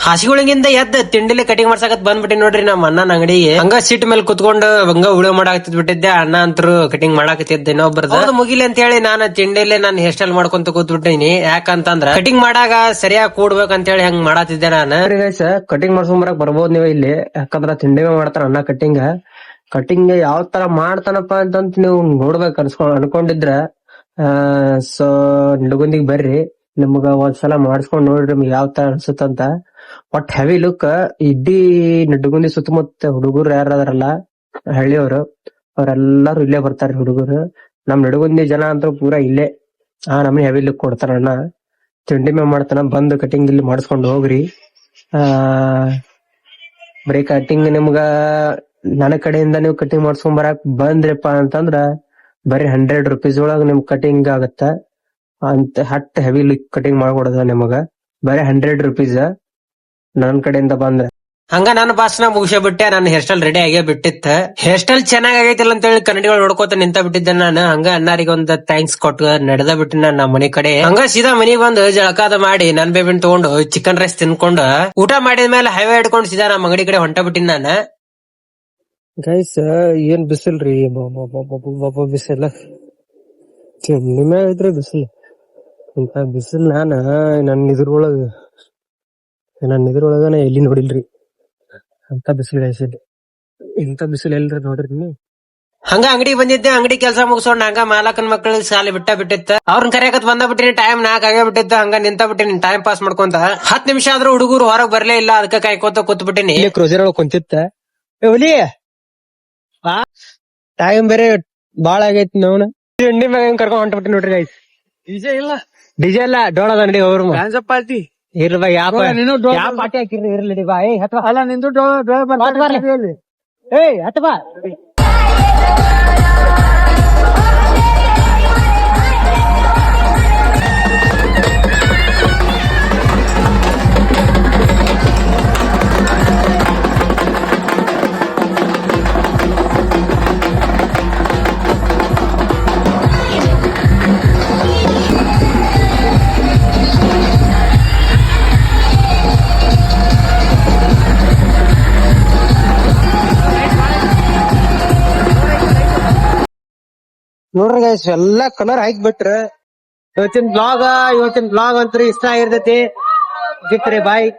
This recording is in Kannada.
ಹಾಸಿಗಳಿಂದ ಎದ್ದ ತಿಂಡಿಲಿ ಕಟಿಂಗ್ ಮಾಡ್ಸಕತ್ ಬಂದ್ಬಿಟ್ಟಿ ನೋಡ್ರಿ ನಮ್ಮ ಅಣ್ಣನ ಅಂಗಡಿಗೆ. ಹಂಗ ಸೀಟ್ ಮೇಲೆ ಕುತ್ಕೊಂಡು ಹಂಗ ಉಳಿಯೋ ಮಾಡಾಕತ್ತಿದ್ ಬಿಟ್ಟಿದ್ದೆ. ಅಣ್ಣ ಅಂತರು ಕಟಿಂಗ್ ಮಾಡಾಕತ್ತಿದ್ದೆ ಇನ್ನೊಬ್ರದ ಮುಗಿಲಿ ಅಂತ ಹೇಳಿ ನಾನು ತಿಂಡಿಲೆ ನಾನು ಹೇರ್ ಸ್ಟೈಲ್ ಮಾಡ್ಕೊಂತ ಕೂತ್ಬಿಟ್ಟಿನಿ. ಯಾಕಂತಂದ್ರ ಕಟಿಂಗ್ ಮಾಡಾಗ ಸರಿಯಾಗಿ ಕೂಡ್ಬೇಕಂತ ಹೇಳಿ ಹಂಗ್ ಮಾಡಾತಿದ್ದೆ ನಾನು. ಕಟಿಂಗ್ ಮಾಡ್ಸ್ಕೊಂಬರಕ್ ಬರ್ಬೋದು ನೀವು ಇಲ್ಲಿ, ಯಾಕಂದ್ರ ತಿಂಡಿ ಮಾಡ್ತಾರ ಅಣ್ಣ ಕಟಿಂಗ್. ಕಟಿಂಗ್ ಯಾವ ತರ ಮಾಡ್ತಾನಪ್ಪ ಅಂತಂತ ನೀವು ನೋಡ್ಬೇಕು ಅನ್ಕೊಂಡಿದ್ರ ಸೊ ನಿಡಗುಂದಿಗ್ ಬರ್ರಿ, ನಿಮ್ಗ ಒಂದ್ಸಲ ಮಾಡಿಸ್ಕೊಂಡ್ ನೋಡ್ರಿ ನಿಮ್ಗೆ ಯಾವ ತರ ಅನ್ಸುತ್ತಂತ. ಒಟ್ ಹೆವಿ ಲುಕ್. ಇಡೀ ನಿಡಗುಂದಿ ಸುತ್ತಮುತ್ತ ಹುಡುಗರು ಯಾರದಾರಲ್ಲ ಹಳ್ಳಿಯವರು ಅವ್ರೆಲ್ಲಾರು ಇಲ್ಲೇ ಬರ್ತಾರ ಹುಡುಗರು. ನಮ್ ನಿಡಗುಂದಿ ಜನ ಅಂತೂ ಪೂರಾ ಇಲ್ಲೇ ನಮ್ಗೆ ಹೆವಿ ಲುಕ್ ಕೊಡ್ತಾರ ಅಣ್ಣ. ತಿಂಡಿ ಮೇವ್ ಮಾಡ್ತಾನ, ಬಂದು ಕಟಿಂಗ್ ಇಲ್ಲಿ ಮಾಡಿಸ್ಕೊಂಡ್ ಹೋಗ್ರಿ. ಬರೀ ಕಟಿಂಗ್ ನಿಮ್ಗ ನನ್ನ ಕಡೆಯಿಂದ ನೀವು ಕಟಿಂಗ್ ಮಾಡ್ಸ್ಕೊಂಡ್ ಬರಾಕ್ ಬಂದ್ರಪ್ಪ ಅಂತಂದ್ರ ಬರೀ 100 ರೂಪೀಸ್ ಒಳಗ ನಿಮ್ ಕಟಿಂಗ್ ಆಗತ್ತ. ಅಂತ ಹಟ್ ಹೆವಿ ಲುಕ್ ಕಟಿಂಗ್ ಮಾಡ್ಕೊಡೋದ ನಿಮಗ ಬರೀ 100 ರೂಪೀಸ್ ನನ್ ಕಡೆಯಿಂದ ಬಂದ್ರ. ಹಂಗ ನನ್ನ ಭಾಷಣ ಮುಗಿಸೇ ಬಿಟ್ಟೆ. ನನ್ನ ಹೇರ್ ಸ್ಟೈಲ್ ರೆಡಿ ಆಗೇ ಬಿಟ್ಟಿತ್ತ. ಹೇರ್ ಸ್ಟೈಲ್ ಚೆನ್ನಾಗ್ ಆಗೈತಿಲ್ಲ ಅಂತ ಹೇಳಿ ಕನ್ನಡಿಗಳು ನೋಡ್ಕೋತ ನಿಂತ ಬಿಟ್ಟಿದ್ದೆ ನಾನು. ಹಂಗ ಅಣ್ಣಾರಿಗೆ ಒಂದ್ ಥ್ಯಾಂಕ್ಸ್ ಕೊಟ್ಟು ನಡೆದ ಬಿಟ್ಟಿ ನಾನು ನಮ್ಮ ಮನಿ ಕಡೆ. ಹಂಗ ಸೀದಾ ಮನಿಗ್ ಬಂದು ಜಳಕಾದ ಮಾಡಿ ನನ್ ಬೇಬಿನ್ ತಗೊಂಡು ಚಿಕನ್ ರೈಸ್ ತಿನ್ಕೊಂಡು ಊಟ ಮಾಡಿದ್ಮೇಲೆ ಹೈವೇ ಹಿಡ್ಕೊಂಡು ಸೀದಾ ನಮ್ಮ ಅಂಗಡಿ ಕಡೆ ಹೊಂಟ ಬಿಟ್ಟಿನಿ ನಾನು. ಗೈಸ್ ಏನ್ ಬಿಸಿಲ್ರಿ, ಬಿಸಿಲ ಇದ್ರೆ ಬಿಸಿಲ್. ಇಂತ ಬಿಸಿಲ್ ನನ್ನ ಇದ್ರೊಳಗ ಎಲ್ಲಿ ನೋಡಿಲ್ರಿ ಅಂತ ಬಿಸಿಲು. ಗೈಸ್ ಇಂತ ಬಿಸಿಲು ಎಲ್ರಿ ನೋಡ್ರಿ ನೀವು. ಹಂಗ ಅಂಗಡಿ ಬಂದಿದ್ದೆ. ಅಂಗಡಿ ಕೆಲಸ ಮುಗಿಸ್ಕೊಂಡ್ ಹಂಗ ಮಾಲಕನ್ ಮಕ್ಕಳಿಗೆ ಸಾಲಿ ಬಿಟ್ಟಿತ್ತ. ಅವ್ರನ್ನ ಕರೆಯಕತ್ ಬಂದ ಬಿಟ್ಟಿನಿ. ಟೈಮ್ 4 ಆಗೇ ಬಿಟ್ಟಿತ್ತು. ಹಂಗ ನಿಂತ ಬಿಟ್ಟಿನಿ ಟೈಮ್ ಪಾಸ್ ಮಾಡ್ಕೊಂತ. 10 ನಿಮಿಷ ಆದ್ರೂ ಹುಡುಗರು ಹೊರಗ್ ಬರ್ಲೇ ಇಲ್ಲ. ಅದಕ್ಕೆ ಕಾಯ್ಕೋತ ಕೂತ್ ಬಿಟ್ಟಿನಿ. ಕ್ರೋಸರ್ ಒಳಗ್ ಕುಂತಿತ್ತ. ಹುಲಿ ಟೈಮ್ ಬೇರೆ ಬಾಳ ಆಗೈತಿ. ನೋಡ ತಿಂಡಿ ಮ್ಯಾಗ ಕರ್ಕೊಂಡ್ ಹೊಂಟ್ಬಿಟ್ಟಿ ನೋಡ್ರಿ ಗೈಸ್. ಡಿಜೆ ಇಲ್ಲ ಡೋಳದ ನಡಿ ಅವ್ರ ಪಾರ್ಟಿ ಇರ್ಲಿ ಬಾ. ಯಾವ ಪಾರ್ಟಿ ಹಾಕಿರ್ಲಿ ಇರ್ಲಿ ಬಾ. ಅಲ್ಲ ನಿಂದು ಹತ್ ಬಾ. ನೋಡ್ರಿ ಗೈಸ್ ಎಲ್ಲಾ ಕಲರ್ ಹಾಕಿ ಬಿಟ್ರ. ಇವತ್ತಿನ ಬ್ಲಾಗ್ ಅಂತೂ ಇಷ್ಟ ಆಗಿರ್ತೈತಿ. ಬಾಯ್.